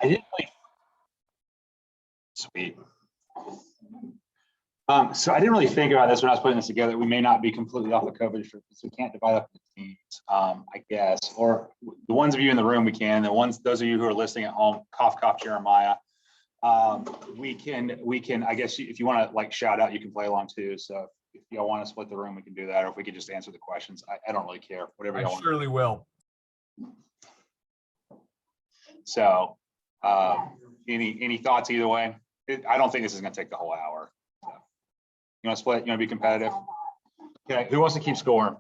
I didn't really. Sweet. So I didn't really think about this when I was putting this together. We may not be completely off the COVID, so we can't divide up the teams, I guess. Or the ones of you in the room, we can. Those of you who are listening at home, cough, cough, Jeremiah. We can. I guess if you want to like shout out, you can play along too. So if y'all want to split the room, we can do that. Or if we could just answer the questions, I don't really care. Whatever y'all want. I surely will. So, any thoughts either way? I don't think this is going to take the whole hour. So. You want to split? You want to be competitive? Okay. Who wants to keep score?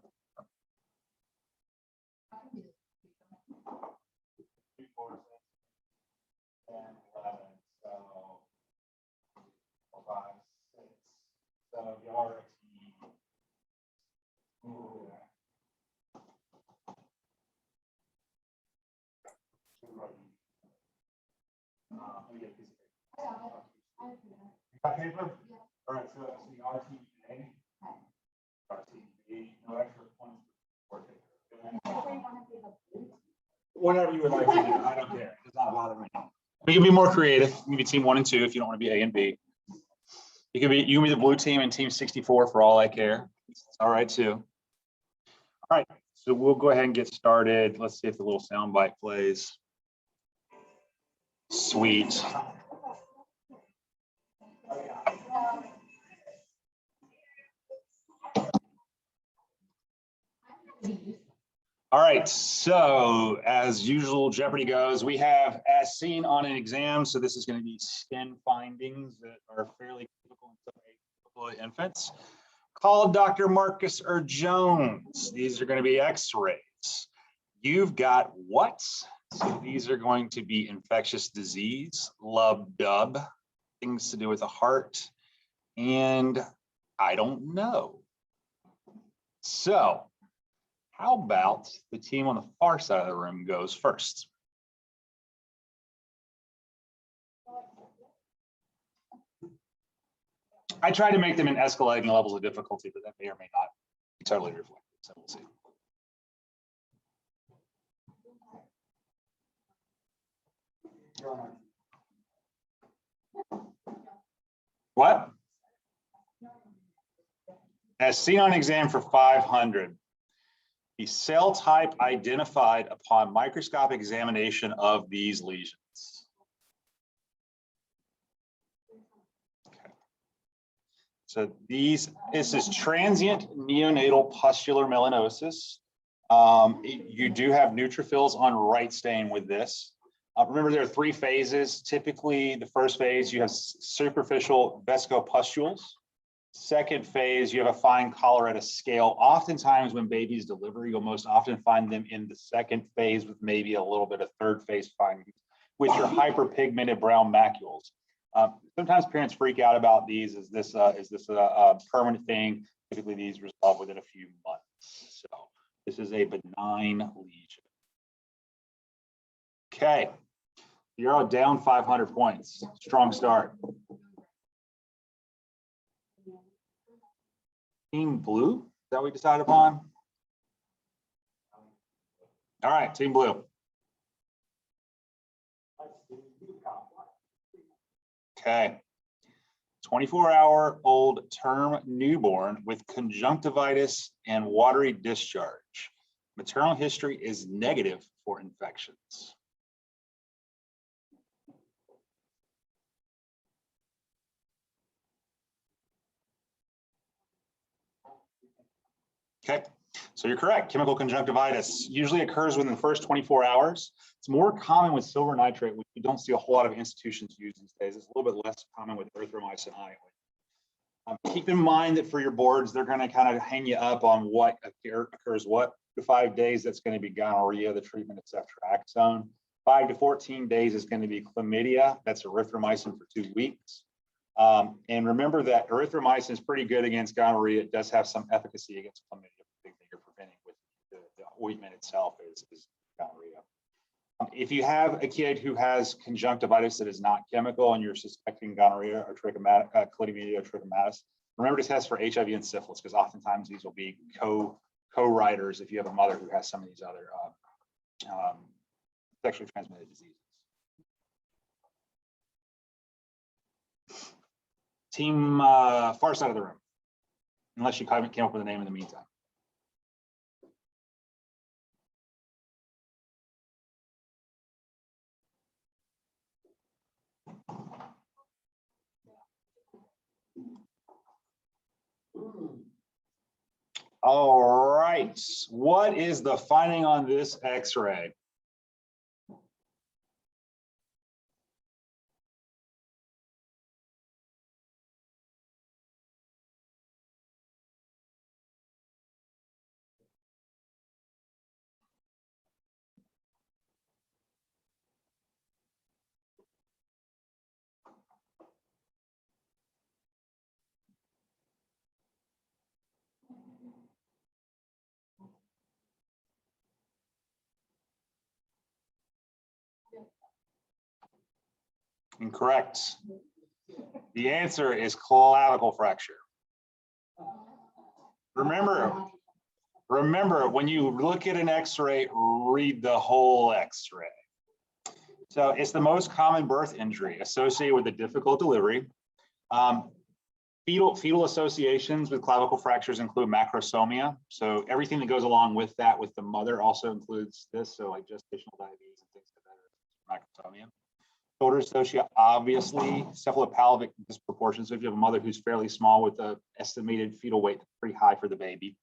Got paper? All right, so that's the RTA. RTB, no extra points for whatever you would like to do. I don't care. It does not bother me. We can be more creative. You can be team 1 and 2 if you don't want to be A and B. You can be the blue team and team 64 for all I care. It's all right too. All right, so we'll go ahead and get started. Let's see if the little sound bite plays. Sweet. All right, so as usual, Jeopardy goes, we have as seen on an exam, so this is going to be skin findings that are fairly typical in some atypical infants. Call Dr. Marcus or Jones. These are going to be x-rays. You've got what? So these are going to be infectious disease, lub-dub, things to do with the heart, and I don't know. So how about the team on the far side of the room goes first? I try to make them in escalating levels of difficulty, but that may or may not be totally reflected. So we'll see. What? As seen on exam for 500. The cell type identified upon microscopic examination of these lesions. Okay. So this is transient neonatal pustular melanosis. You do have neutrophils on right stain with this. Remember, there are 3 phases. Typically, the first phase, you have superficial vesicopustules. Second phase, you have a fine coloretta scale. Oftentimes when babies deliver, you'll most often find them in the second phase with maybe a little bit of third phase findings, which are hyperpigmented brown macules. Sometimes parents freak out about these. Is this a permanent thing? Typically these resolve within a few months. So this is a benign lesion. Okay, you're all down 500 points. Strong start. Team blue, is that what we decided upon? All right, team blue. Okay. 24-hour-old term newborn with conjunctivitis and watery discharge. Maternal history is negative for infections. Okay, so you're correct. Chemical conjunctivitis usually occurs within the first 24 hours. It's more common with silver nitrate, which we don't see a whole lot of institutions use these days. It's a little bit less common with erythromycin iodine. Keep in mind that for your boards, they're going to kind of hang you up on what occurs what to 5 days. That's going to be gonorrhea, the treatment is ceftriaxone. 5 to 14 days is going to be chlamydia. That's erythromycin for 2 weeks. And remember that erythromycin is pretty good against gonorrhea. It does have some efficacy against chlamydia. The thing that you're preventing with the ointment itself is gonorrhea. If you have a kid who has conjunctivitis that is not chemical and you're suspecting gonorrhea or chlamydia or trichomatis, remember to test for HIV and syphilis, because oftentimes these will be co-writers if you have a mother who has some of these other sexually transmitted diseases. Team far side of the room, unless you came up with a name in the meantime. All right, what is the finding on this X-ray? Incorrect. The answer is clavicle fracture. Remember, when you look at an X-ray, read the whole X-ray. So it's the most common birth injury associated with a difficult delivery. Fetal associations with clavicle fractures include macrosomia. So everything that goes along with that with the mother also includes this. So like gestational diabetes and things like that, macrosomia. Shoulder dystocia, obviously, cephalopelvic disproportion. So if you have a mother who's fairly small with an estimated fetal weight pretty high for the baby.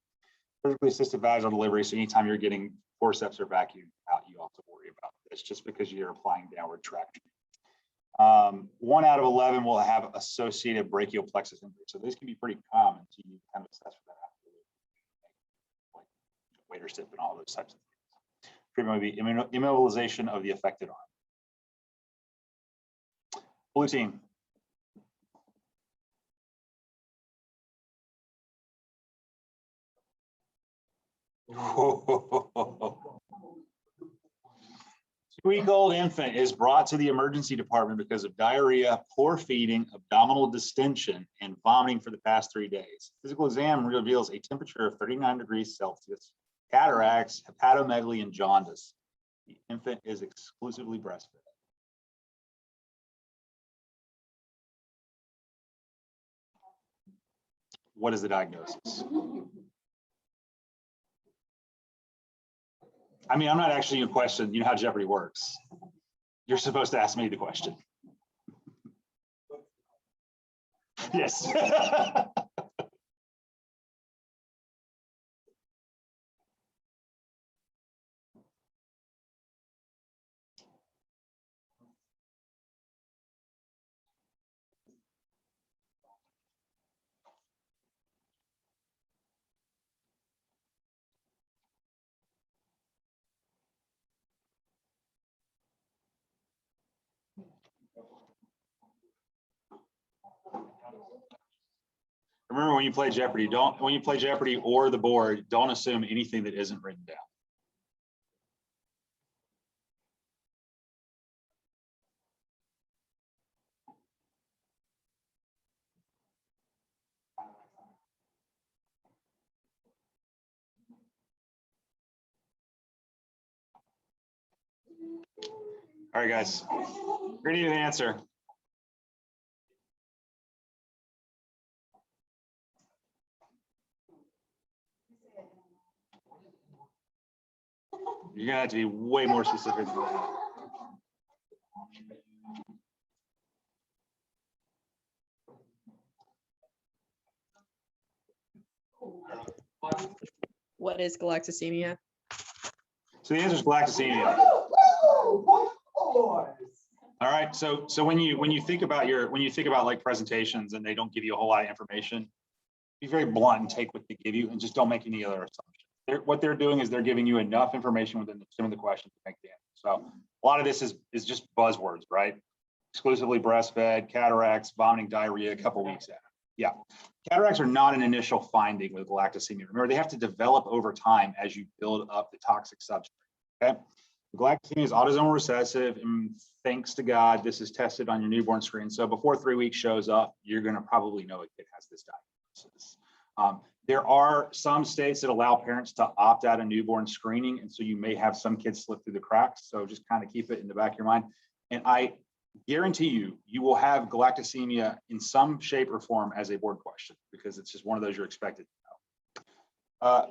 Surgically assisted vaginal delivery. So anytime you're getting forceps or vacuum out, you have to worry about this just because you're applying downward traction. 1 out of 11 will have associated brachial plexus injury. So these can be pretty common. So you kind of assess for that after, like waiter sip and all those types of things. Treatment would be immobilization of the affected arm. Blue team. Two-week-old infant is brought to the emergency department because of diarrhea, poor feeding, abdominal distension, and vomiting for the past 3 days. Physical exam reveals a temperature of 39 degrees Celsius, cataracts, hepatomegaly, and jaundice. The infant is exclusively breastfed. What is the diagnosis? I mean, I'm not asking you a question. You know how Jeopardy works. You're supposed to ask me the question. Yes. Remember, when you play Jeopardy, when you play Jeopardy or the board, don't assume anything that isn't written down. All right, guys, we're gonna need an answer. You're gonna have to be way more specific than that. What is galactosemia? So the answer is galactosemia. All right. So when you think about like presentations and they don't give you a whole lot of information, be very blunt and take what they give you and just don't make any other assumptions. What they're doing is they're giving you enough information within some of the questions to make the answer. So a lot of this is just buzzwords, right? Exclusively breastfed, cataracts, vomiting, diarrhea, a couple weeks after. Yeah. Cataracts are not an initial finding with galactosemia. Remember, they have to develop over time as you build up the toxic substrate. Okay. Galactosemia is autosomal recessive, and thanks to God, this is tested on your newborn screen. So before 3 weeks shows up, you're going to probably know a kid has this diagnosis. There are some states that allow parents to opt out of newborn screening, and so you may have some kids slip through the cracks. So just kind of keep it in the back of your mind. And I guarantee you will have galactosemia in some shape or form as a board question, because it's just one of those you're expected to know.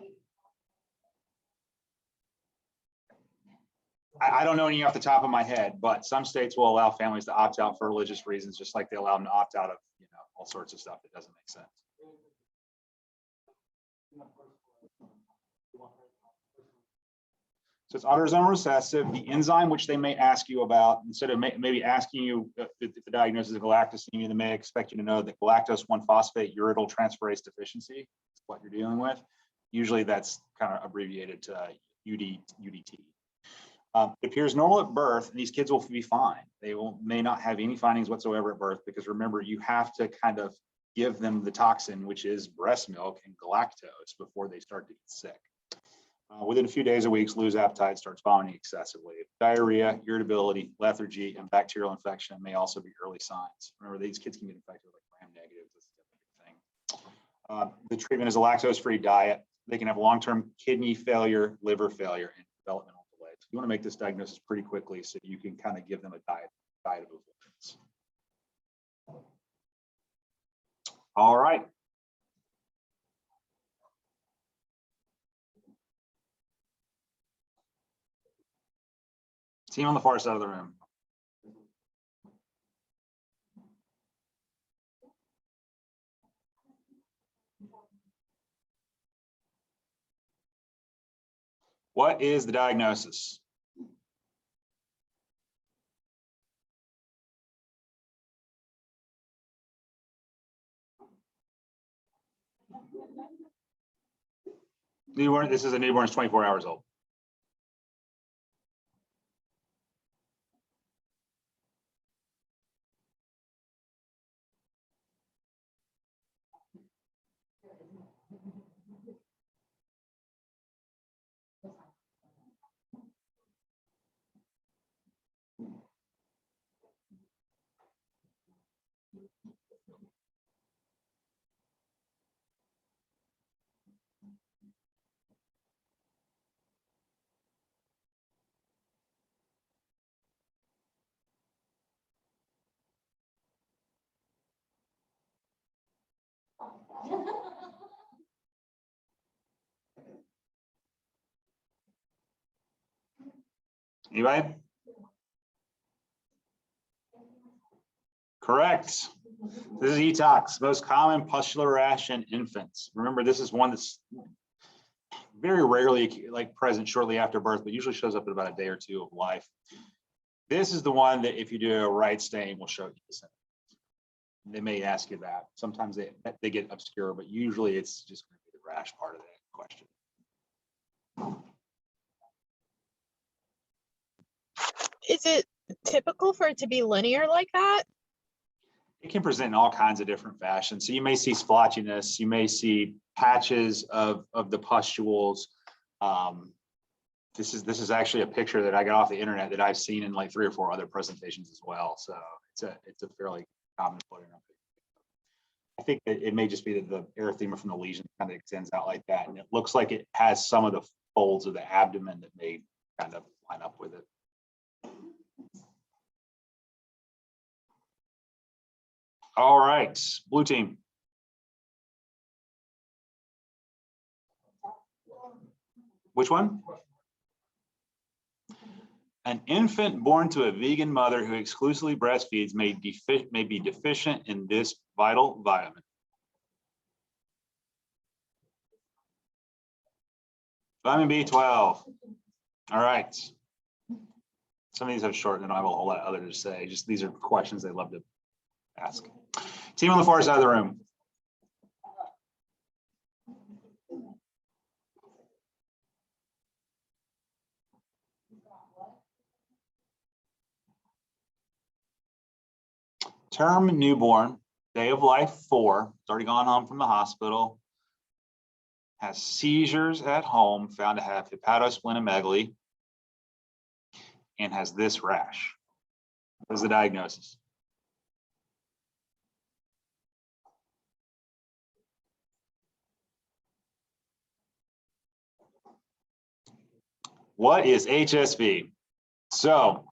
I don't know any off the top of my head, but some states will allow families to opt out for religious reasons, just like they allow them to opt out of, you know, all sorts of stuff that doesn't make sense. So it's autosomal recessive. The enzyme which they may ask you about, instead of maybe asking you if the diagnosis of galactosemia, they may expect you to know that galactose 1-phosphate uridyl transferase deficiency is what you're dealing with. Usually that's kind of abbreviated to UDT. It appears normal at birth, and these kids will be fine. They may not have any findings whatsoever at birth, because remember, you have to kind of give them the toxin, which is breast milk and galactose, before they start to get sick. Within a few days or weeks, lose appetite, starts vomiting excessively. Diarrhea, irritability, lethargy, and bacterial infection may also be early signs. Remember, these kids can get infected with like gram-negative. This is a big thing. The treatment is a lactose-free diet. They can have long-term kidney failure, liver failure, and developmental delay. So you want to make this diagnosis pretty quickly so you can kind of give them a diet of avoidance. All right. Team on the far side of the room. What is the diagnosis? Newborn. This is a newborn is 24 hours old. Anybody? Correct. This is ETOX, most common pustular rash in infants. Remember, this is one that's very rarely like present shortly after birth, but usually shows up in about a day or two of life. This is the one that if you do a right stain will show you the symptoms. They may ask you that. Sometimes they get obscure, but usually it's just going to be the rash part of that question. Is it typical for it to be linear like that? It can present in all kinds of different fashions. So you may see splotchiness, you may see patches of the pustules. This is actually a picture that I got off the internet that I've seen in like 3 or 4 other presentations as well. So it's a fairly common photo. I think that it may just be that the erythema from the lesion kind of extends out like that, and it looks like it has some of the folds of the abdomen that may kind of line up with it. All right, blue team. Which one? An infant born to a vegan mother who exclusively breastfeeds may be deficient in this vital vitamin. Vitamin B12. All right. Some of these have short, and I don't have a whole lot other to say. Just these are questions they love to ask. Team on the far side of the room. Term newborn, day of life 4, it's already gone home from the hospital, has seizures at home, found to have hepatosplenomegaly, and has this rash. What is the diagnosis? What is HSV? So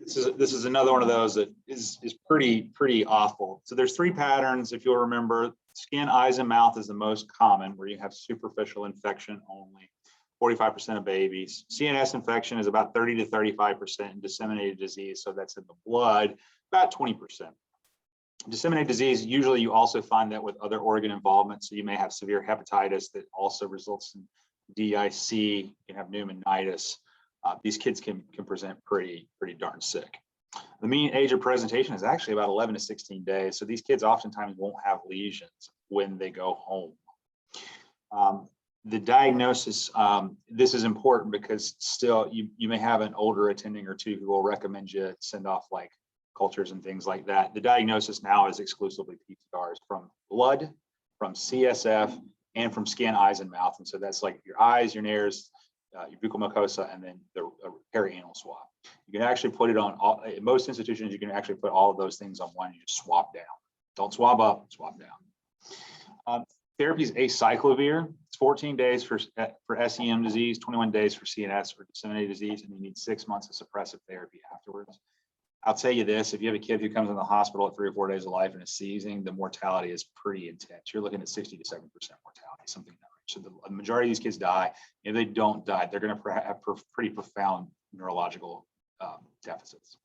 This is another one of those that is pretty awful. So there's 3 patterns. If you'll remember, skin, eyes, and mouth is the most common, where you have superficial infection only. 45% of babies. CNS infection is about 30 to 35%, and disseminated disease, so that's in the blood, about 20%. Disseminated disease, usually you also find that with other organ involvement. So you may have severe hepatitis that also results in DIC. You can have pneumonitis. These kids can present pretty darn sick. The mean age of presentation is actually about 11 to 16 days. So these kids oftentimes won't have lesions when they go home. The diagnosis, this is important because still you may have an older attending or two who will recommend you send off like cultures and things like that. The diagnosis now is exclusively PTRs from blood, from CSF, and from skin, eyes, and mouth. And so that's like your eyes, your nares, your buccal mucosa, and then the perianal swab. You can actually put it on all, in most institutions, you can actually put all of those things on one, you just swab down. Don't swab up, swab down. Therapy is acyclovir. It's 14 days for SEM disease, 21 days for CNS or disseminated disease, and you need 6 months of suppressive therapy afterwards. I'll tell you this, if you have a kid who comes in the hospital at 3 or 4 days of life and is seizing, the mortality is pretty intense. You're looking at 60 to 70% mortality, something like that. So the majority of these kids die. If they don't die, they're going to have pretty profound neurological deficits.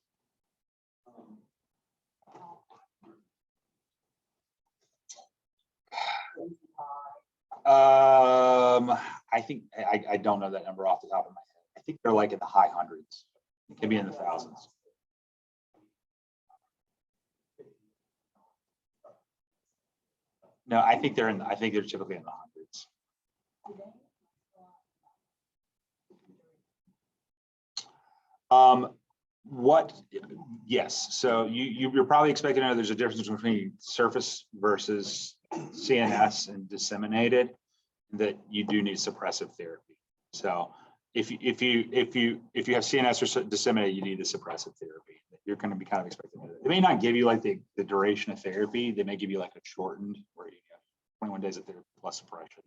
I think I don't know that number off the top of my head. I think they're like in the high hundreds. It could be in the thousands. No, I think they're typically in the hundreds. Yes. So you're probably expecting to know there's a difference between surface versus CNS and disseminated, that you do need suppressive therapy. So if you have CNS or disseminated, you need the suppressive therapy. You're going to be kind of expecting it. They may not give you like the duration of therapy. They may give you like a shortened, where you have 21 days of therapy plus suppression.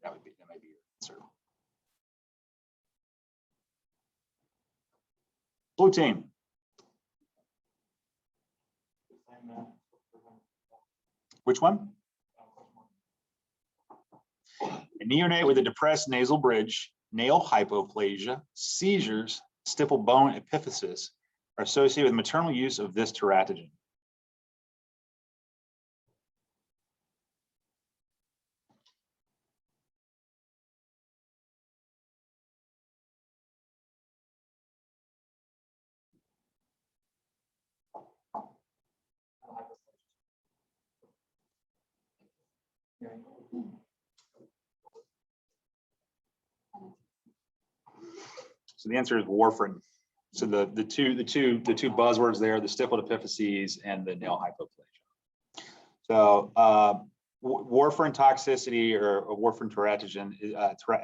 That might be your answer. Blue team. Which one? A neonate with a depressed nasal bridge, nail hypoplasia, seizures, stipple bone epiphysis are associated with maternal use of this teratogen. So the answer is warfarin. So the two buzzwords there, the stippled epiphyses and the nail hypoplasia. So warfarin toxicity or warfarin teratogen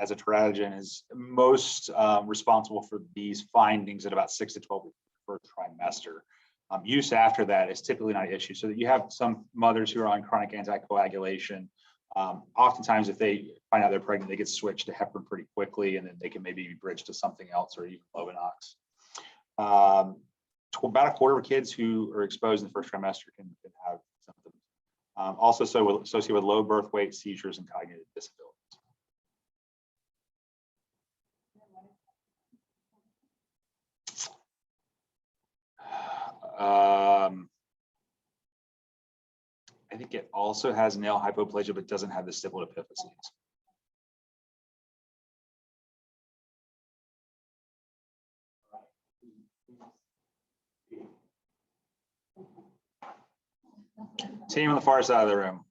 as a teratogen is most responsible for these findings at about 6 to 12 weeks per trimester. Use after that is typically not an issue. So that you have some mothers who are on chronic anticoagulation. Oftentimes, if they find out they're pregnant, they get switched to heparin pretty quickly, and then they can maybe be bridged to something else or even Lovenox. About a quarter of kids who are exposed in the first trimester can have symptoms. Also, associated with low birth weight, seizures, and cognitive disabilities. I think it also has nail hypoplasia, but doesn't have the stippled epiphyses. Team on the far side of the room.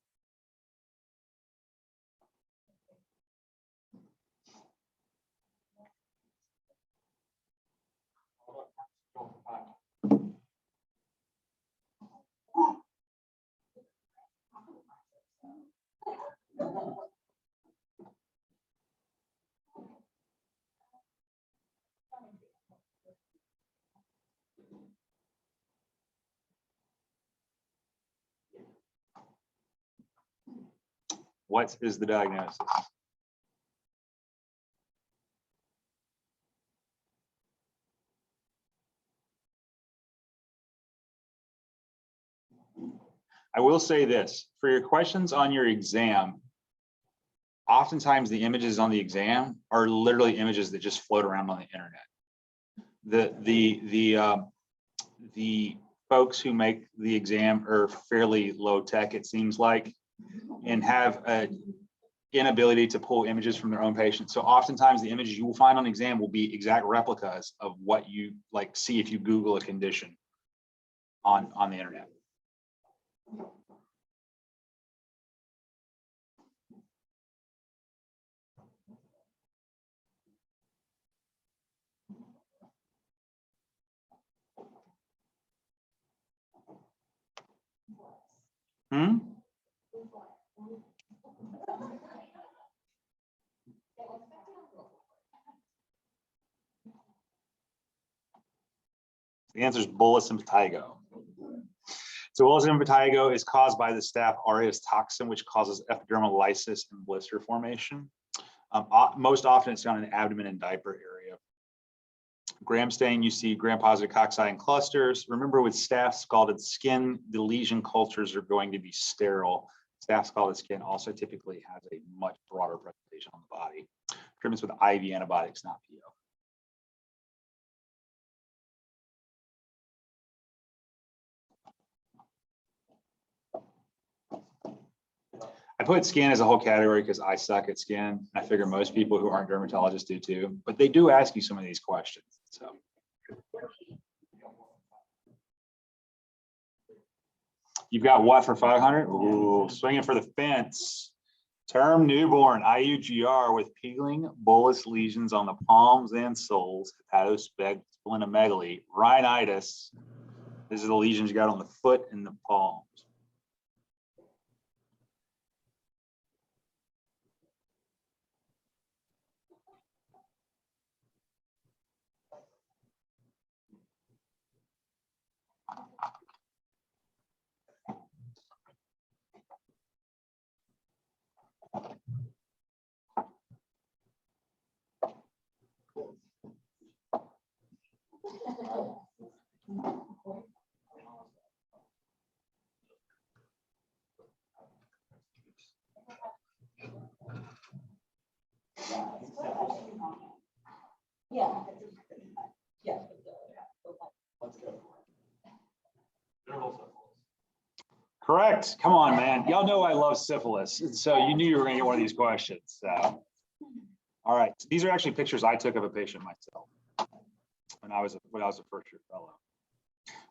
What is the diagnosis? I will say this, for your questions on your exam, oftentimes the images on the exam are literally images that just float around on the internet. The folks who make the exam are fairly low tech, it seems like, and have an inability to pull images from their own patients. So oftentimes the images you will find on the exam will be exact replicas of what you like see if you Google a condition on the internet. Hmm? The answer is Bullous Impetigo. So Bullous Impetigo is caused by the staph aureus toxin, which causes epidermal lysis and blister formation. Most often it's found in the abdomen and diaper area. Gram stain, you see gram-positive cocci in clusters. Remember, with staph scalded skin, the lesion cultures are going to be sterile. Staph scalded skin also typically has a much broader presentation on the body. Treatments with IV antibiotics, not PO. I put skin as a whole category because I suck at skin. I figure most people who aren't dermatologists do too, but they do ask you some of these questions. So you've got what for 500? Ooh, swinging for the fence. Term newborn IUGR with peeling bullous lesions on the palms and soles, hepatosplenomegaly, rhinitis. These are the lesions you got on the foot and the palms. Correct. Come on, man. Y'all know I love syphilis. So you knew you were going to get one of these questions. So. All right. These are actually pictures I took of a patient myself when I was a first year fellow.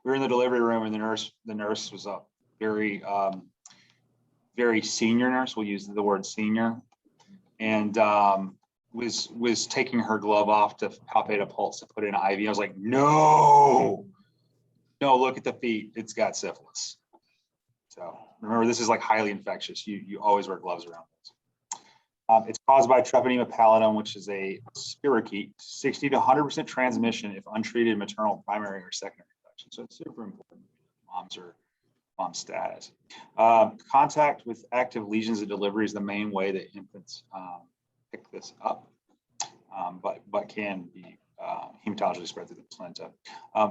We were in the delivery room and the nurse was a very senior nurse. We'll use the word senior, and was taking her glove off to palpate a pulse to put in an IV. I was like, no, look at the feet. It's got syphilis. So remember, this is like highly infectious. You always wear gloves around this. It's caused by Treponema pallidum, which is a spirochete, 60 to 100% transmission if untreated maternal primary or secondary infection. So it's super important. Mom's status. Contact with active lesions at delivery is the main way that infants pick this up, but can be hematologically spread through the placenta.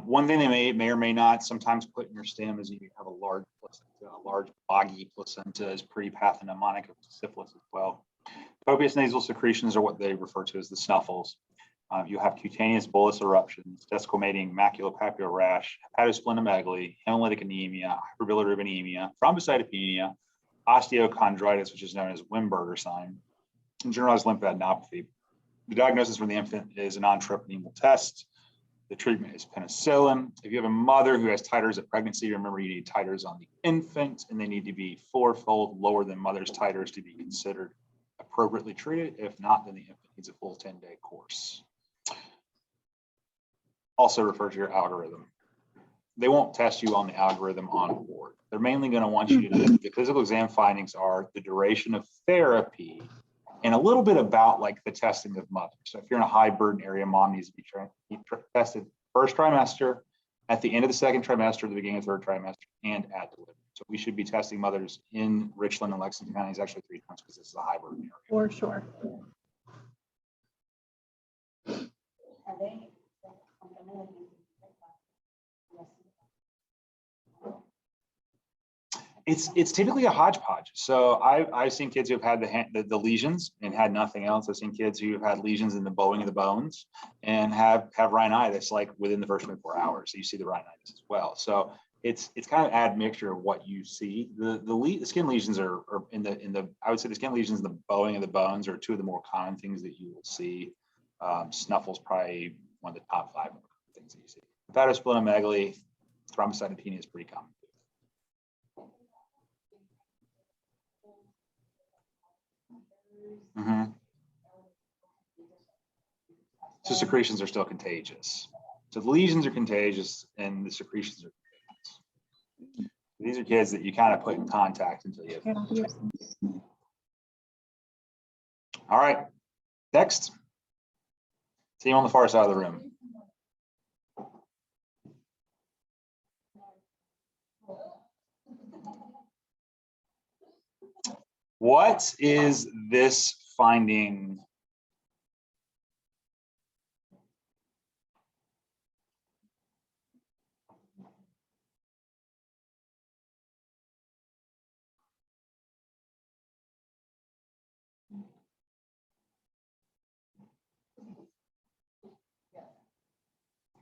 One thing they may or may not sometimes put in your stem is you have a large placenta, a large boggy placenta is pretty pathognomonic of syphilis as well. Copious nasal secretions are what they refer to as the snuffles. You have cutaneous bullous eruptions, desquamating maculopapular rash, hepatosplenomegaly, hemolytic anemia, hyperbilirubinemia, thrombocytopenia, osteochondritis, which is known as Wimberger sign, and generalized lymphadenopathy. The diagnosis for the infant is a non-troponemal test. The treatment is penicillin. If you have a mother who has titers at pregnancy, remember you need titers on the infant, and they need to be fourfold lower than mother's titers to be considered appropriately treated. If not, then the infant needs a full 10-day course. Also refer to your algorithm. They won't test you on the algorithm on board. They're mainly going to want you to, the physical exam findings are the duration of therapy and a little bit about like the testing of mothers. So if you're in a high burden area, mom needs to be tested first trimester, at the end of the second trimester, the beginning of the third trimester, and at delivery. So we should be testing mothers in Richland and Lexington counties actually 3 times because this is a high burden area. For sure. It's typically a hodgepodge. So I've seen kids who have had the lesions and had nothing else. I've seen kids who have had lesions in the bowing of the bones and have rhinitis like within the first 24 hours. So you see the rhinitis as well. So it's kind of admixture of what you see. The skin lesions are in the I would say the skin lesions in the bowing of the bones are two of the more common things that you will see. Snuffle's probably one of the top 5 things that you see. Hepatosplenomegaly, thrombocytopenia is pretty common. Mm-hmm. So secretions are still contagious. So the lesions are contagious and the secretions are contagious. These are kids that you kind of put in contact until you have. All right, next. Team on the far side of the room. What is this finding?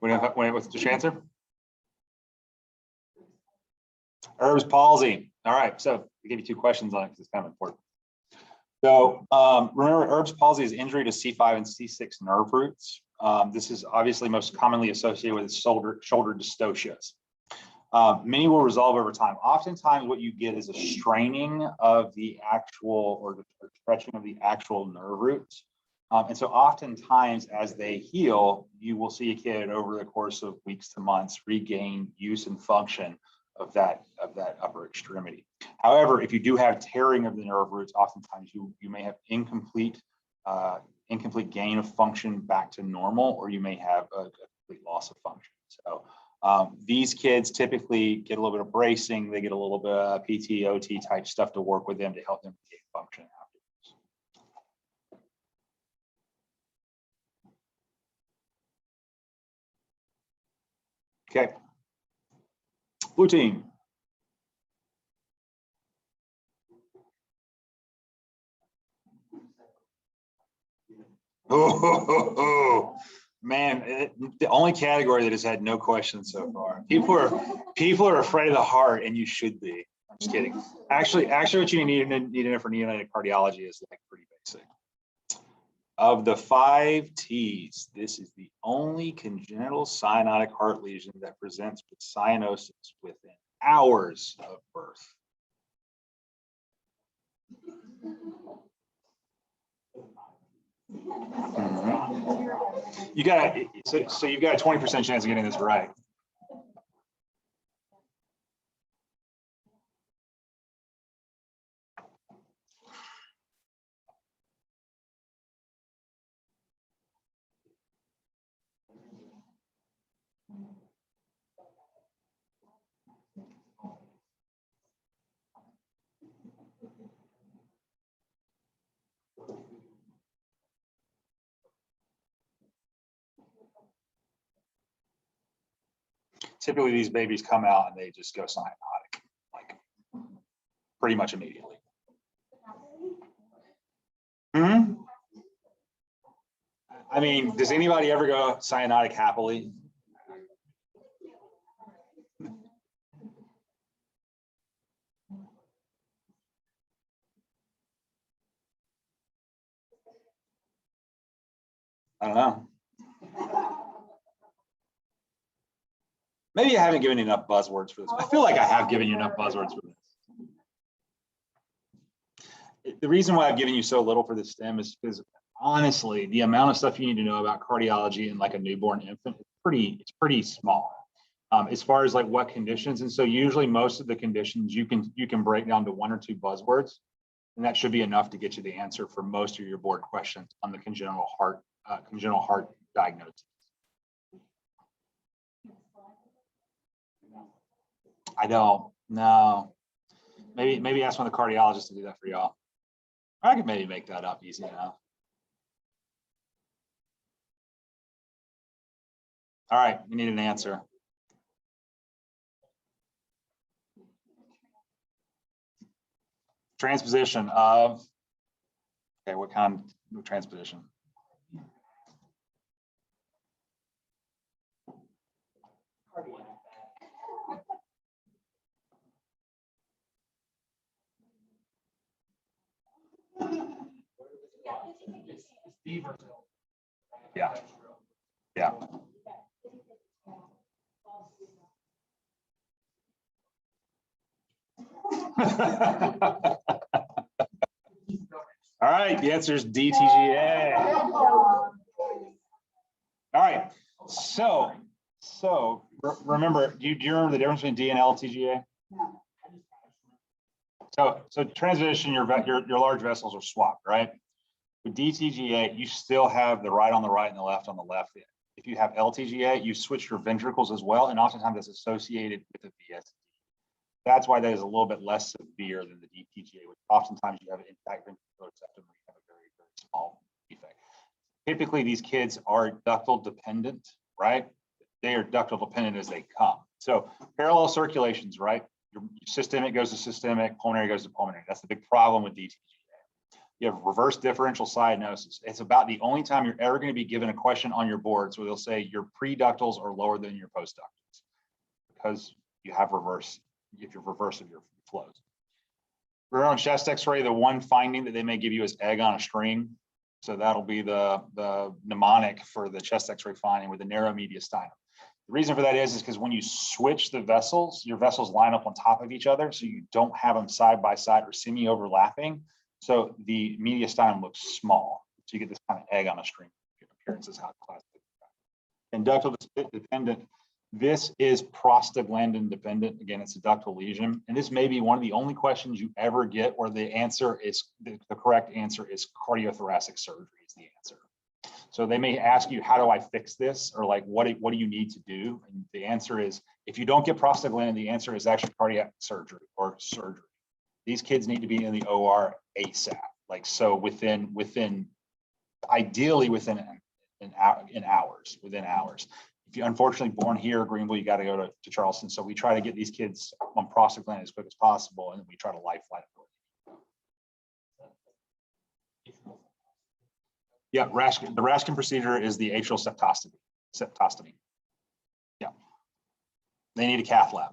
What's the answer? Herpes palsy. All right, so I give you 2 questions on it because it's kind of important. So remember, Herpes palsy is injury to C5 and C6 nerve roots. This is obviously most commonly associated with shoulder dystocias. Many will resolve over time. Oftentimes what you get is a straining of the actual or the stretching of the actual nerve roots. And so oftentimes as they heal, you will see a kid over the course of weeks to months regain use and function of that upper extremity. However, if you do have tearing of the nerve roots, oftentimes you may have incomplete gain of function back to normal, or you may have a complete loss of function. So these kids typically get a little bit of bracing, they get a little bit of PT, OT type stuff to work with them to help them gain function afterwards. Okay. Blue team. Oh, man, the only category that has had no questions so far. People are afraid of the heart, and you should be. I'm just kidding. Actually, what you need to know for neonatal cardiology is like pretty basic. Of the 5 T's, this is the only congenital cyanotic heart lesion that presents with cyanosis within hours of birth. Mm-hmm. You got so you've got a 20% chance of getting this right. Typically, these babies come out and they just go cyanotic, like pretty much immediately. Hmm? I mean, does anybody ever go cyanotic happily? I don't know. Maybe I haven't given you enough buzzwords for this. I feel like I have given you enough buzzwords for this. The reason why I've given you so little for this STEM is because honestly, the amount of stuff you need to know about cardiology in like a newborn infant, it's pretty small. As far as like what conditions, and so usually most of the conditions you can break down to 1 or 2 buzzwords, and that should be enough to get you the answer for most of your board questions on the congenital heart diagnosis. I don't know. Maybe ask one of the cardiologists to do that for y'all. I could maybe make that up easy enough. All right, we need an answer. Transposition of, okay, what kind of transposition? Yeah. Yeah. All right, the answer is D-TGA. All right, so remember, do you remember the difference between D and L-TGA? So transition, your large vessels are swapped, right? With D-TGA, you still have the right on the right and the left on the left. If you have L-TGA, you switch your ventricles as well, and oftentimes it's associated with the VSD. That's why that is a little bit less severe than the D-TGA, which oftentimes you have an intact ventricular septum where you have a very, very small defect. Typically, these kids are ductal dependent, right? They are ductal dependent as they come. So parallel circulations, right? Your systemic goes to systemic, pulmonary goes to pulmonary. That's the big problem with D-TGA. You have reverse differential cyanosis. It's about the only time you're ever going to be given a question on your boards where they'll say your preductals are lower than your postductals because you have reverse, if you're reverse of your flows. We're on chest X-ray. The one finding that they may give you is egg on a string. So that'll be the mnemonic for the chest X-ray finding with the narrow mediastinum. The reason for that is because when you switch the vessels, your vessels line up on top of each other, so you don't have them side by side or semi-overlapping. So the mediastinum looks small. So you get this kind of egg on a string appearance is how it's classified. And ductal dependent, this is prostaglandin dependent. Again, it's a ductal lesion. And this may be one of the only questions you ever get where the answer is, the correct answer is cardiothoracic surgery is the answer. So they may ask you, how do I fix this? Or like, what do you need to do? And the answer is, if you don't get prostaglandin, the answer is actually cardiac surgery or surgery. These kids need to be in the OR ASAP. Like, so ideally within hours, within hours. If you're unfortunately born here, Greenville, you got to go to Charleston. So we try to get these kids on prostaglandin as quick as possible, and we try to lifeline it. Yeah, the Raskin procedure is the atrial septostomy. Yeah, they need a cath lab.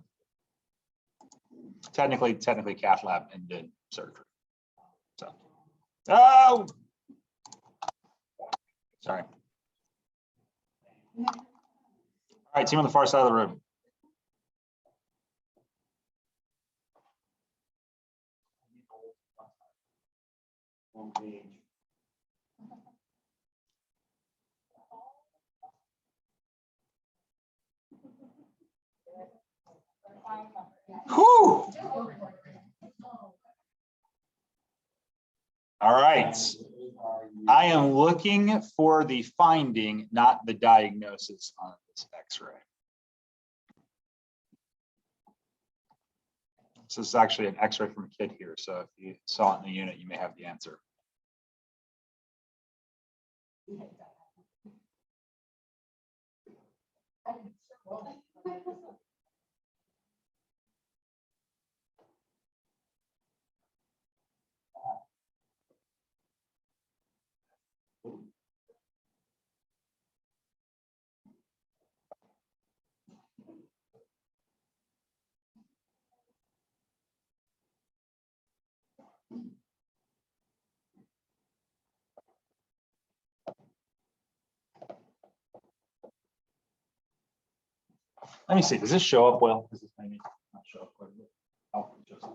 Technically cath lab and then surgery. So, oh, sorry. All right, team on the far side of the room. Whew. All right. I am looking for the finding, not the diagnosis on this X-ray. This is actually an X-ray from a kid here. So if you saw it in the unit, you may have the answer. Let me see. Does this show up well? Does this maybe not show up quite a bit? Oh, it shows up.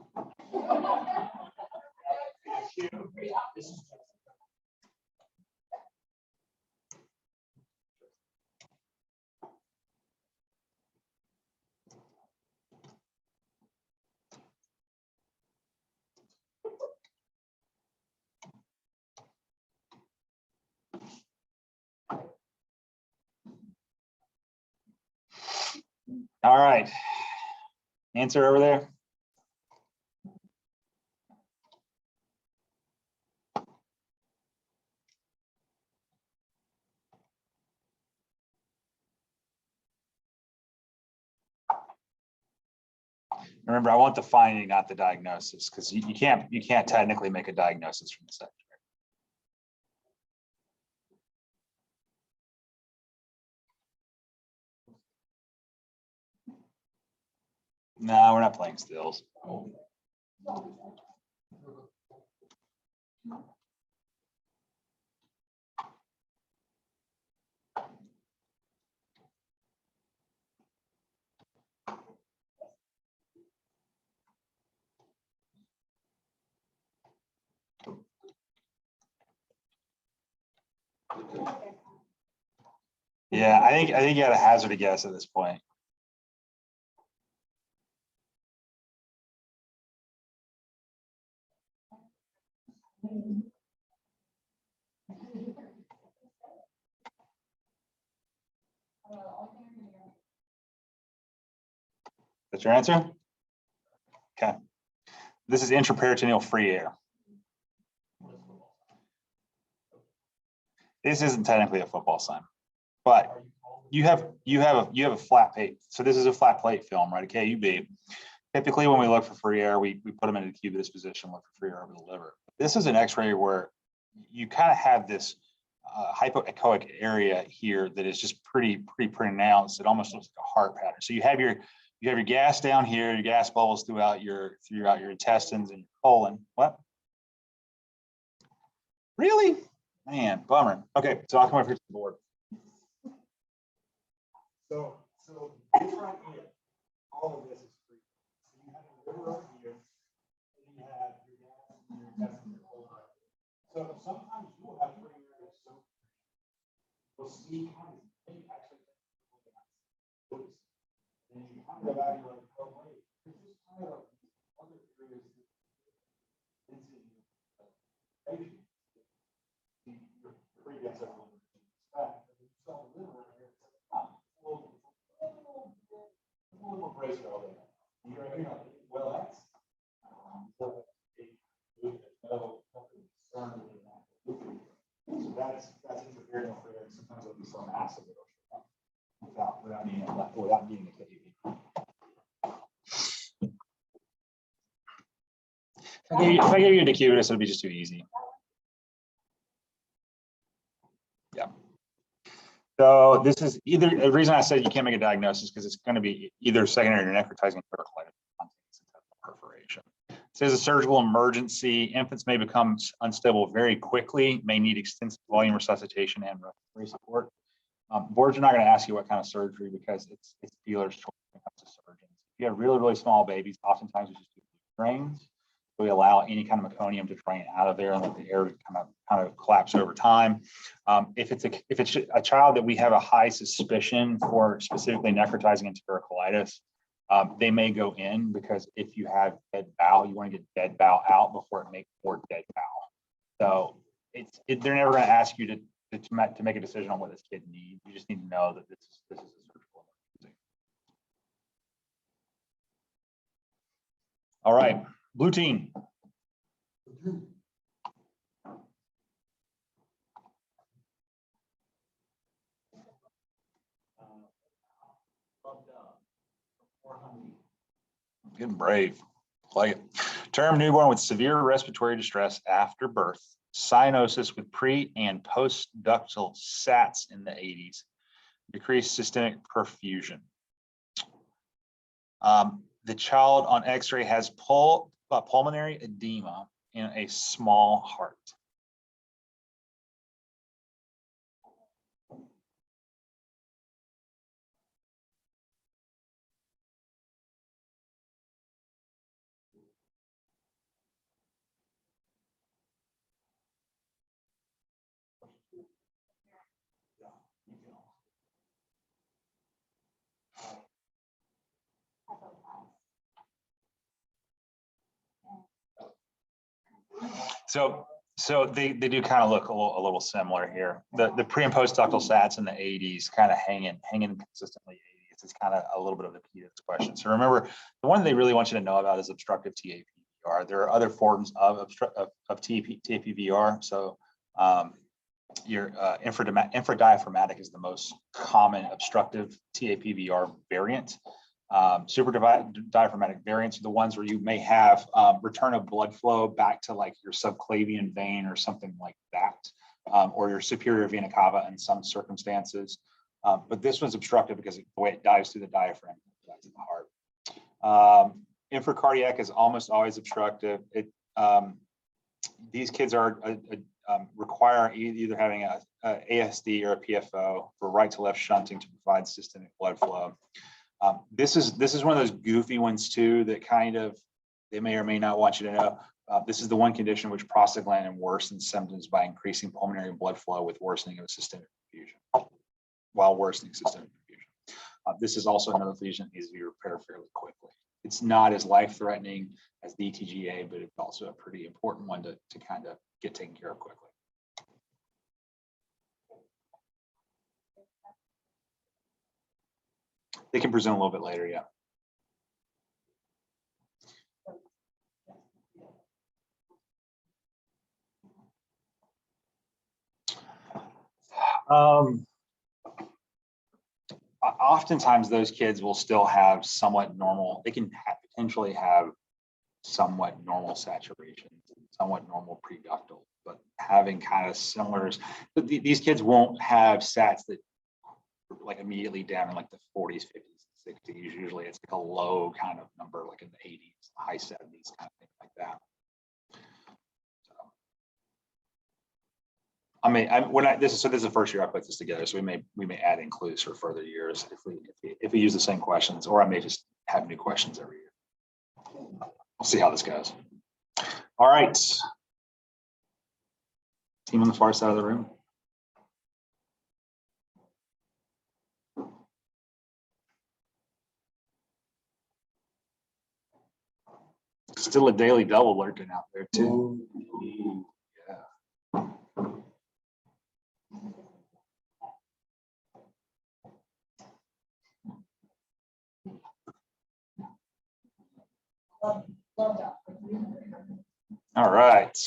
All right. Answer over there. Remember, I want the finding, not the diagnosis, because you can't technically make a diagnosis from this X-ray. No, we're not playing stills. Yeah, I think you had a hazard a guess at this point. That's your answer? Okay. This is intraperitoneal free air. This isn't technically a football sign, but you have a flat plate. So this is a flat plate film, right? A KUB. Typically, when we look for free air, we put them in a cubitus position, look for free air over the liver. This is an X-ray where you kind of have this hypoechoic area here that is just pretty pronounced. It almost looks like a heart pattern. So you have your gas down here, your gas bubbles throughout your intestines and your colon. What? Really? Man, bummer. Okay, so I'll come over here to the board. So this right here, all of this is free. So you have a liver over here, and you have your gas and your intestines and your colon. So sometimes you'll have free air that's so you'll see kind of actually and you kind of evaluate, oh wait, this is kind of other areas into your free gas over the liver right here. A little bracer all day. You're like, well, that's no concern with that. So that's intraperitoneal free air. Sometimes it'll be so massive without needing a KUB. If I gave you a decubitus, it'd be just too easy. Yeah. So this is either the reason I said you can't make a diagnosis because it's going to be either secondary or necrotizing enterocolitis perforation. It says a surgical emergency. Infants may become unstable very quickly, may need extensive volume resuscitation and respiratory support. Boards are not going to ask you what kind of surgery because it's dealer's choice when it comes to surgeons. If you have really small babies, oftentimes we just do drains. We allow any kind of meconium to drain out of there and let the air kind of collapse over time. If it's a child that we have a high suspicion for specifically necrotizing enterocolitis, they may go in because if you have dead bowel, you want to get dead bowel out before it makes more dead bowel. So they're never going to ask you to make a decision on what this kid needs. You just need to know that this is a surgical emergency. All right. Blue team. Getting brave. Like it. Term newborn with severe respiratory distress after birth. Cyanosis with pre and post-ductal SATs in the 80s. Decreased systemic perfusion. The child on X-ray has pulmonary edema in a small heart. So they do kind of look a little similar here. The pre and post ductal SATs in the 80s kind of hanging consistently 80s. It's kind of a little bit of the key to this question. So remember, the one they really want you to know about is obstructive TAPVR. There are other forms of TAPVR. So your infradiaphragmatic is the most common obstructive TAPVR variant. Diaphragmatic variants are the ones where you may have return of blood flow back to like your subclavian vein or something like that, or your superior vena cava in some circumstances. But this one's obstructive because of the way it dives through the diaphragm, dives in the heart. Infracardiac is almost always obstructive. These kids are require either having a ASD or a PFO for right to left shunting to provide systemic blood flow. This is one of those goofy ones too that kind of they may or may not want you to know. This is the one condition which prostaglandin worsens symptoms by increasing pulmonary blood flow with worsening of systemic perfusion, while worsening systemic perfusion. This is also another lesion that needs to be repaired fairly quickly. It's not as life-threatening as D-TGA, but it's also a pretty important one to kind of get taken care of quickly. They can present a little bit later, yeah. Oftentimes those kids will still have somewhat normal, they can potentially have somewhat normal saturation, somewhat normal preductal, but having kind of similar, but these kids won't have sats that like immediately down in like the 40s, 50s, 60s. Usually it's like a low kind of number, like in the 80s, high 70s, kind of thing like that. This is the first year I put this together, so we may add in clues for further years if we use the same questions, or I may just have new questions every year. We'll see how this goes. All right, team on the far side of the room. Still a daily double lurking out there too. Ooh, yeah. All right.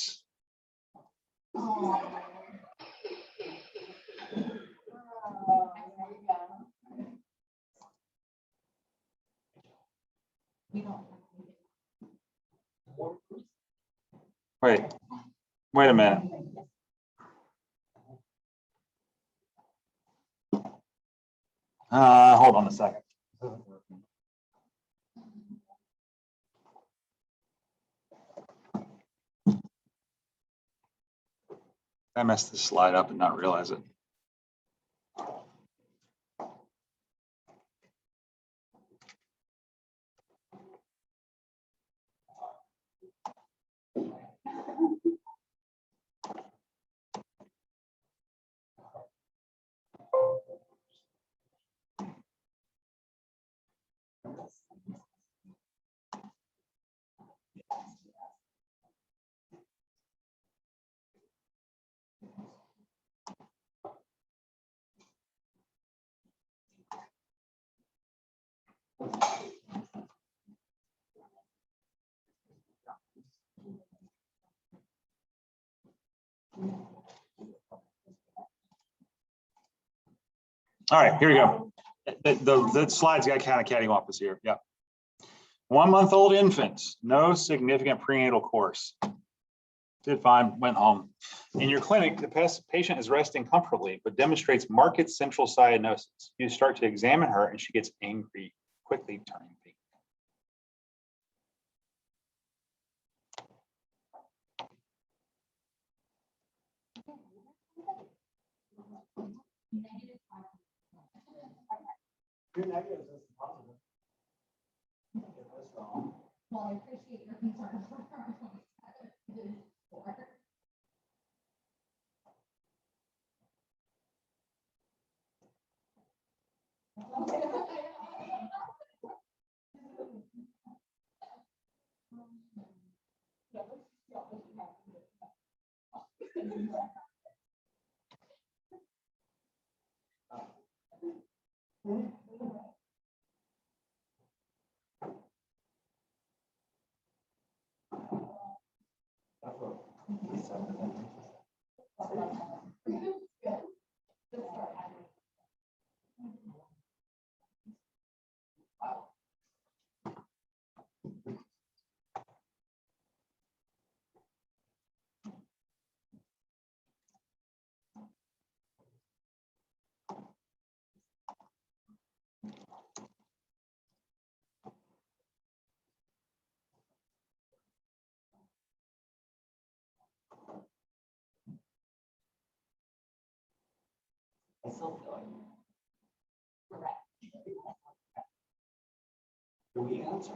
Wait a minute. Hold on a second. I messed this slide up and not realize it. All right, here we go. The slides got kind of cattywampus here. Yeah. 1-month-old infant, no significant prenatal course. Did fine, went home. In your clinic, the patient is resting comfortably, but demonstrates marked central cyanosis. You start to examine her and she gets angry, quickly turning pink. Your negative is positive. Well, I appreciate your concern for our 27. I still feel it. Correct. Do we answer?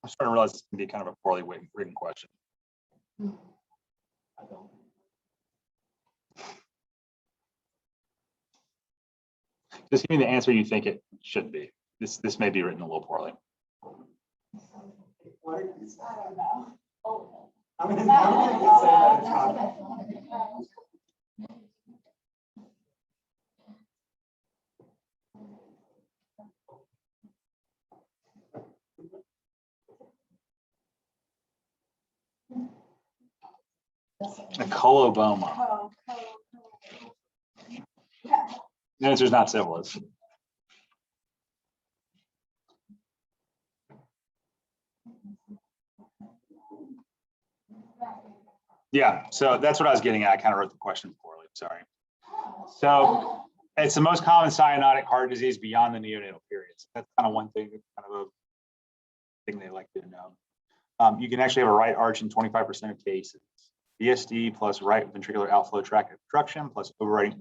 I'm starting to realize this can be kind of a poorly written question. I don't. Just give me the answer you think it should be. This may be written a little poorly. What is that? I don't know. Oh. I mean, That's what I thought. A coloboma. Oh, The answer is not syphilis. Yeah, so that's what I was getting at. I kind of wrote the question poorly. Sorry. So it's the most common cyanotic heart disease beyond the neonatal periods. That's kind of one thing, kind of a thing they like to know. You can actually have a right arch in 25% of cases. VSD plus right ventricular outflow tract obstruction plus overriding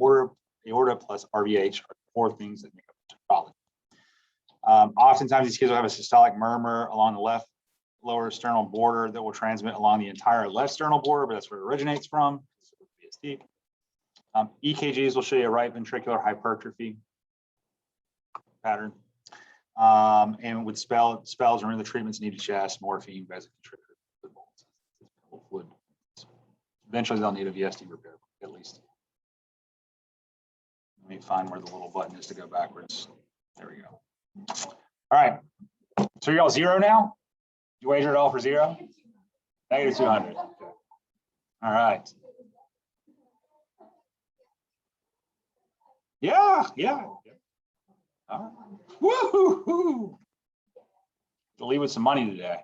aorta plus RVH are 4 things that make up tetralogy. Oftentimes these kids will have a systolic murmur along the left lower sternal border that will transmit along the entire left sternal border, but that's where it originates from. VSD. EKGs will show you a right ventricular hypertrophy pattern. And with spells remember the treatments need to chest, morphine, vesicontricular fluid. Eventually they'll need a VSD repair, at least. Let me find where the little button is to go backwards. There we go. All right. So you're all 0 now? You wagered it all for 0? Negative 200. All right. Yeah. All right. Woo-hoo-hoo. To leave with some money today.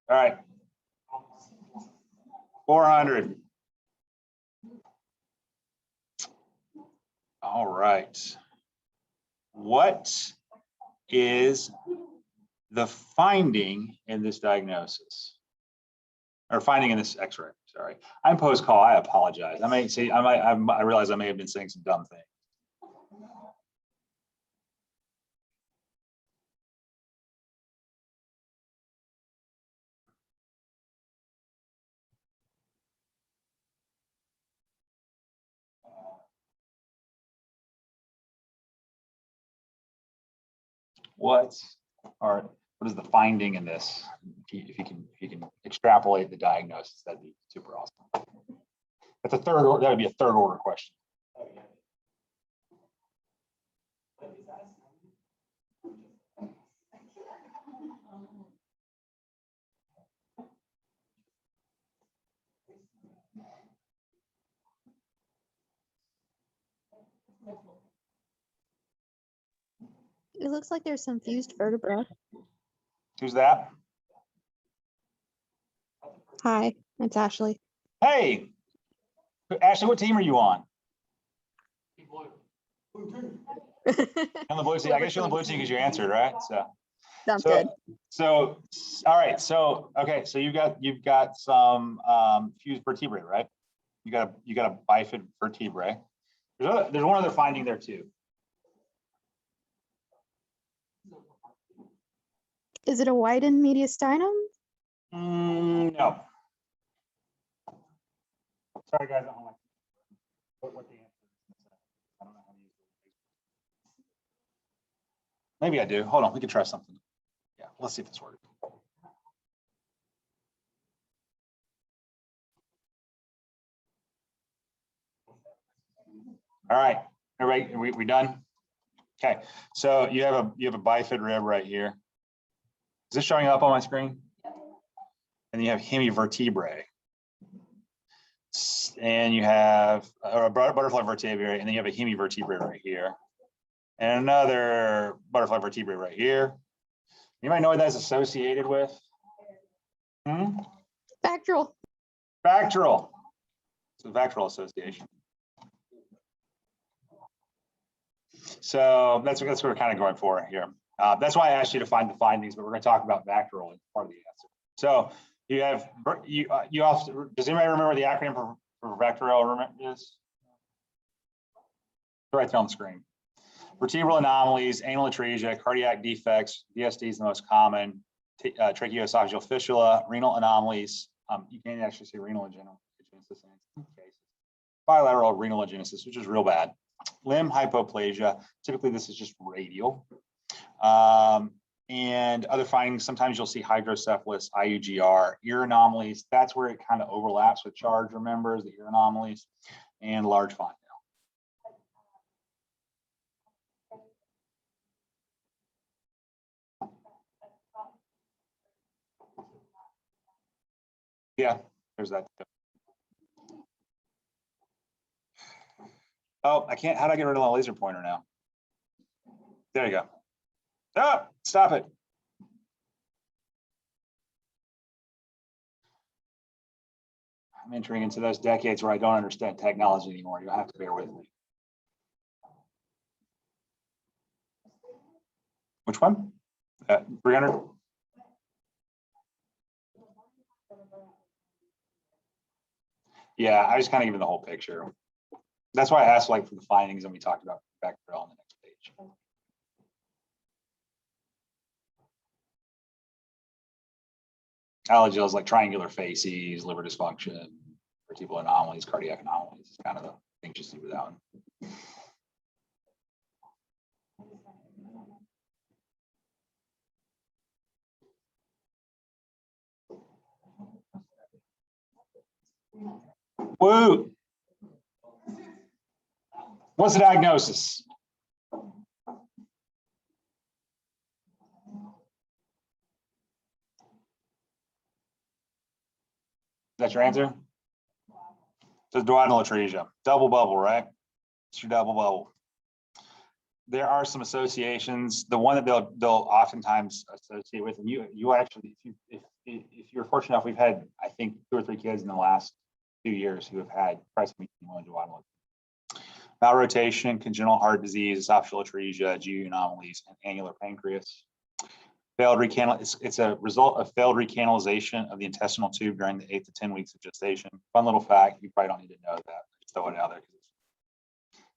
All right. 400. All right. What is the finding in this diagnosis? Or finding in this x-ray, sorry. I'm post-call, I apologize. I realize I may have been saying some dumb things. What is the finding in this? If you can extrapolate the diagnosis, that'd be super awesome. That's that would be a third order question. It looks like there's some fused vertebra. Who's that? Hi, it's Ashley. Hey, Ashley, what team are you on? On the blue team. I guess you're on the blue team because you answered, right? Sounds good. So, all right. So, okay. So you've got some fused vertebrae, right? You got a bifid vertebrae. There's one other finding there too. Is it a widened mediastinum? No. Sorry, guys. I don't like what the answer is. I don't know how to use it. Maybe I do. Hold on. We can try something. Yeah. Let's see if this works. All right. Everybody, we done? Okay. So you have a bifid rib right here. Is this showing up on my screen? And you have hemivertebrae. And you have a butterfly vertebrae, and then you have a hemivertebrae right here. And another butterfly vertebrae right here. You might know what that's associated with. VACTERL. VACTERL. It's the VACTERL Association. So that's what we're kind of going for here. That's why I asked you to find the findings, but we're going to talk about VACTERL as part of the answer. So you have, you also, does anybody remember the acronym for VACTERL is? Right there on the screen. Vertebral anomalies, anal atresia, cardiac defects, VSD is the most common, tracheoesophageal fistula, renal anomalies. You can't actually say renal agenesis in some cases. Bilateral renal agenesis, which is real bad. Limb hypoplasia, typically this is just radial. And other findings, sometimes you'll see hydrocephalus, IUGR, ear anomalies. That's where it kind of overlaps with charge, remember, is the ear anomalies, and large fontanelle. Yeah, there's that. Oh, I can't, how do I get rid of the laser pointer now? There you go. Oh, stop it. I'm entering into those decades where I don't understand technology anymore. You'll have to bear with me. Which one? 300? Yeah, I was kind of giving the whole picture. That's why I asked like for the findings and we talked about VACTERL on the next page. Allogels like triangular facies, liver dysfunction, vertebral anomalies, cardiac anomalies is kind of the things you see with that one. Woo! What's the diagnosis? That's your answer? So duodenal atresia, double bubble, right? It's your double bubble. There are some associations. The one that they'll oftentimes associate with, and you actually, if you're fortunate enough, we've had I think 2 or 3 kids in the last 2 years who have had trisomy duodenal. Malrotation, congenital heart disease, esophageal atresia, GU anomalies, and annular pancreas. Failed it's a result of failed recanalization of the intestinal tube during the 8 to 10 weeks of gestation. Fun little fact, you probably don't need to know that. Just throw it out there.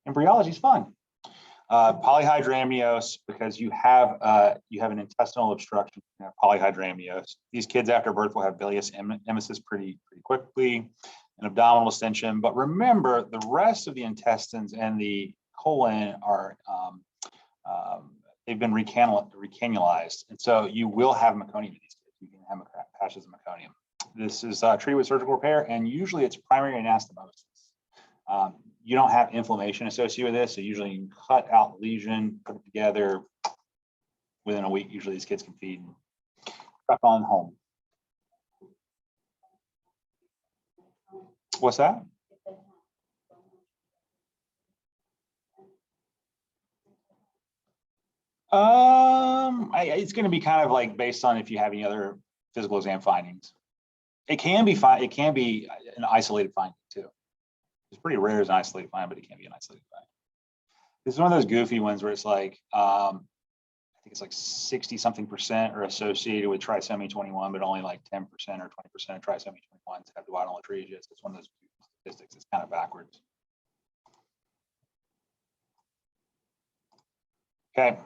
Embryology is fun. Polyhydramnios, because you have an intestinal obstruction, polyhydramnios. These kids after birth will have bilious emesis pretty quickly, and abdominal distension. But remember, the rest of the intestines and the colon are they've been recanalized, and so you will have meconium in these kids. You can have patches of meconium. This is treated with surgical repair, and usually it's primary anastomosis. You don't have inflammation associated with this, so usually you can cut out the lesion, put it together within a week. Usually these kids can feed and truck on home. What's that? It's going to be kind of like based on if you have any other physical exam findings. It can be fine. It can be an isolated finding too. It's pretty rare as an isolated finding, but it can be an isolated finding. This is one of those goofy ones where it's like, I think it's like 60-something% are associated with trisomy 21, but only like 10% or 20% of trisomy 21s have duodenal atresia. It's one of those statistics. It's kind of backwards. Okay.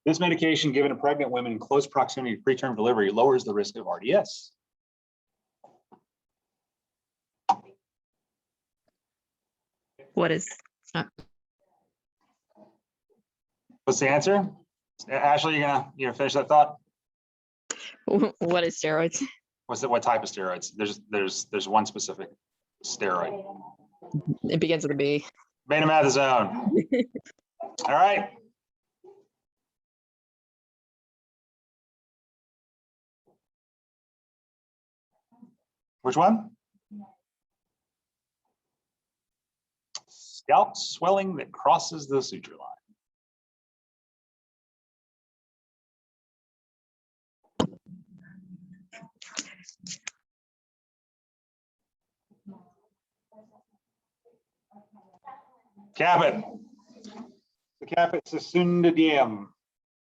This medication given to pregnant women in close proximity to preterm delivery lowers the risk of RDS. What is? What's the answer? Ashley, you're gonna finish that thought? What is steroids? What type of steroids? There's one specific steroid. It begins with a B. Betamethasone. All right. Which one? Scalp swelling that crosses the suture line. Caput. The Caput succedaneum,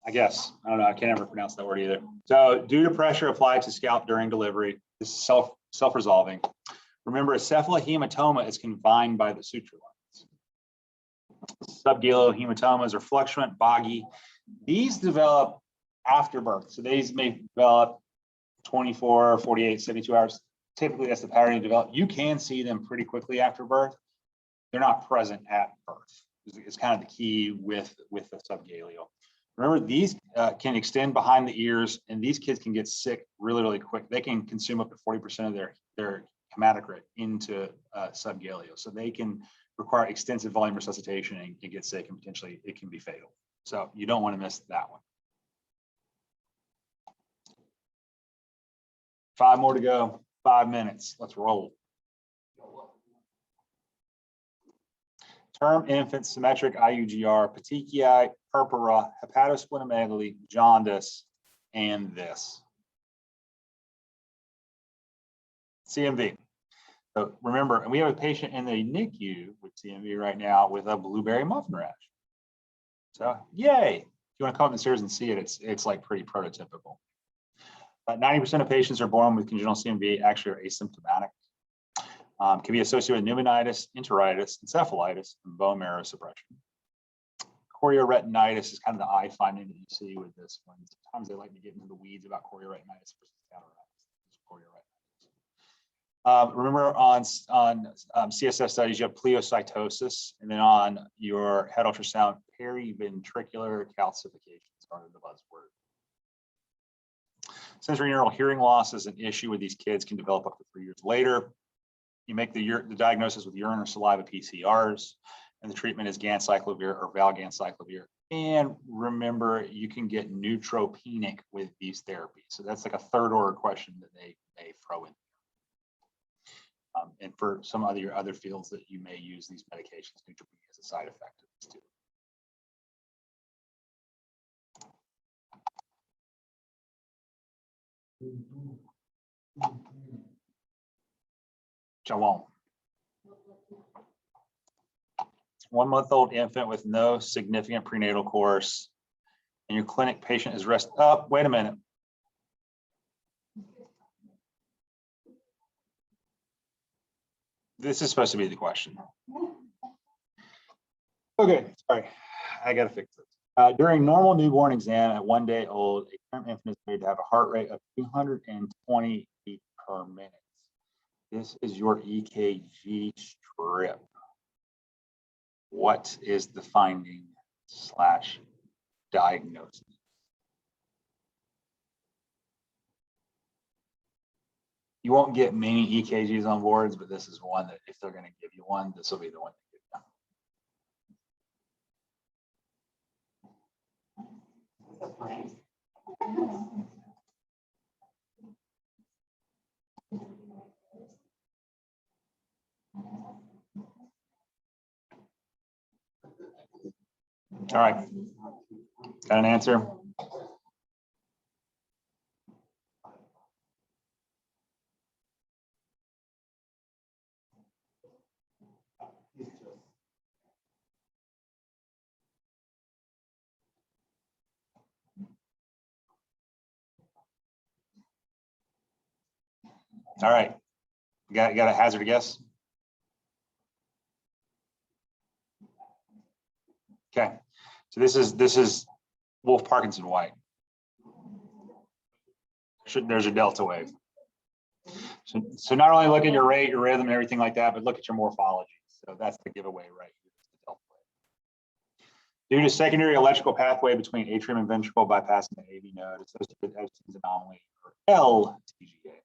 I guess. I don't know. I can't ever pronounce that word either. So due to pressure applied to scalp during delivery, this is self-resolving. Remember, a cephalohematoma is confined by the suture lines. Subgaleal hematomas are fluctuant, boggy. These develop after birth. So these may develop 24, 48, 72 hours. Typically, that's the pattern you develop. You can see them pretty quickly after birth. They're not present at birth. It's kind of the key with the subgaleal. Remember, these can extend behind the ears, and these kids can get sick really, really quick. They can consume up to 40% of their hematocrit into subgaleal. So they can require extensive volume resuscitation and get sick, and potentially it can be fatal. So you don't want to miss that one. 5 more to go, 5 minutes. Let's roll. Term infant symmetric IUGR, petechiae, purpura, hepatosplenomegaly, jaundice, and this. CMV. So remember, and we have a patient in the NICU with CMV right now with a blueberry muffin rash. So yay! If you want to come up the stairs and see it, it's like pretty prototypical. 90% of patients are born with congenital CMV actually are asymptomatic. Can be associated with pneumonitis, enteritis, encephalitis, and bone marrow suppression. Chorioretinitis is kind of the eye finding that you see with this one. Sometimes they like to get into the weeds about chorioretinitis versus cataracts. Remember on CSF studies, you have pleocytosis, and then on your head ultrasound, periventricular calcification is part of the buzzword. Sensorineural hearing loss is an issue with these kids, can develop up to 3 years later. You make the diagnosis with urine or saliva PCRs, and the treatment is ganciclovir or valganciclovir. And remember, you can get neutropenic with these therapies. So that's like a third order question that they throw in. And for some other fields that you may use these medications, neutropenia is a side effect of this too. Shalom. 1-month-old infant with no significant prenatal course, and your clinic patient is rested up. Wait a minute. This is supposed to be the question. Okay, sorry, I gotta fix this. During normal newborn exam at 1 day old, a term infant is made to have a heart rate of 220 beats per minute. This is your EKG strip. What is the finding / diagnosis? You won't get many EKGs on boards, but this is one that if they're going to give you one, this will be the one to give you. All right, got an answer? All right, you got a hazard guess? Okay, so this is Wolff-Parkinson White. There's your delta wave. So not only look at your rate, your rhythm, and everything like that, but look at your morphology. So that's the giveaway right here. The delta wave. Due to secondary electrical pathway between atrium and ventricle bypassing the AV node associated with Epstein's anomaly, or L-TGA.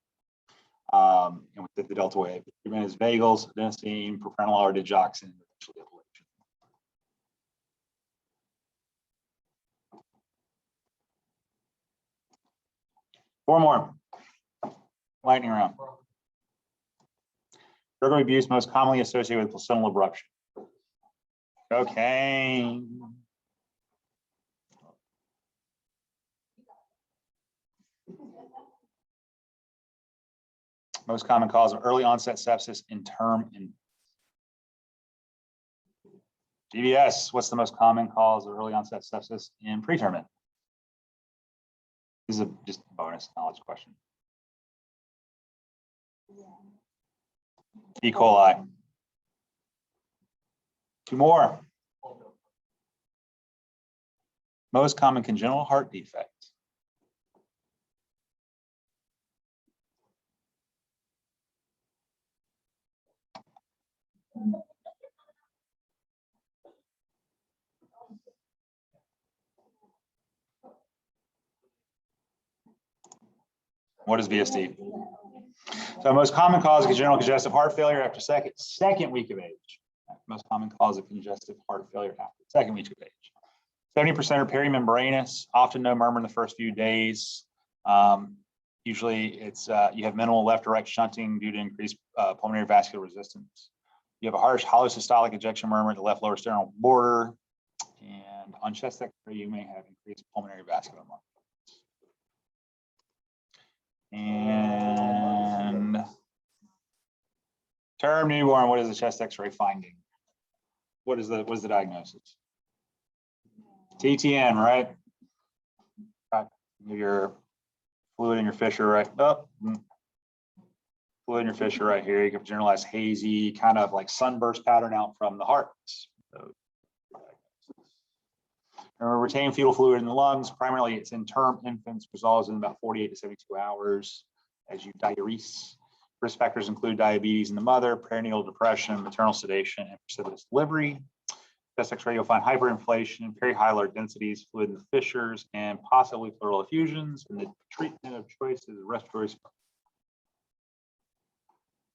And with the delta wave, the treatment is vagals, adenosine, propranolol, or digoxin, and eventually ablation. Four more. Lightning round. Drug abuse most commonly associated with placental abruption. Cocaine. Most common cause of early onset sepsis in term infants. DVS, what's the most common cause of early onset sepsis in preterm? This is just a bonus knowledge question. E. coli. 2 more. Most common congenital heart defect. What is VSD? So most common cause of congenital congestive heart failure after second week of age. Most common cause of congestive heart failure after second week of age. 70% are perimembranous, often no murmur in the first few days. Usually it's you have minimal left or right shunting due to increased pulmonary vascular resistance. You have a harsh holosystolic ejection murmur at the left lower sternal border. And on chest X-ray, you may have increased pulmonary vascular murmur. And term newborn, what is the chest X-ray finding? What is the diagnosis? TTN, right? Your fluid in your fissure, right? Oh, fluid in your fissure right here. You have generalized hazy, kind of like sunburst pattern out from the heart. So, retained fetal fluid in the lungs. Primarily, it's in term infants, resolves in about 48 to 72 hours as you diurese. Risk factors include diabetes in the mother, perinatal depression, maternal sedation, and precipitous delivery. Chest X-ray, you'll find hyperinflation, perihilar densities, fluid in the fissures, and possibly pleural effusions. And the treatment of choice is respiratory.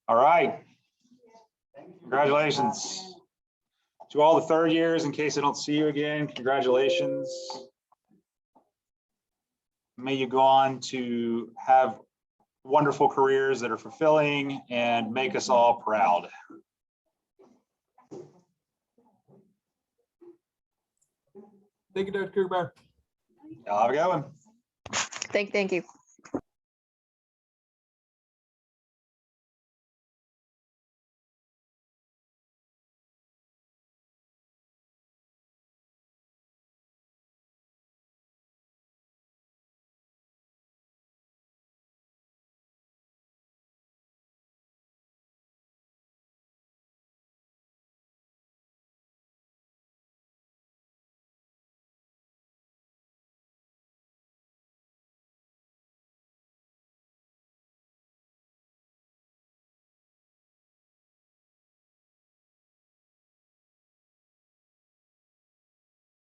All right. Congratulations. To all the third years, in case I don't see you again, congratulations. May you go on to have wonderful careers that are fulfilling and make us all proud. Thank you, Dr. Kruger. Y'all have a good one. Thank you.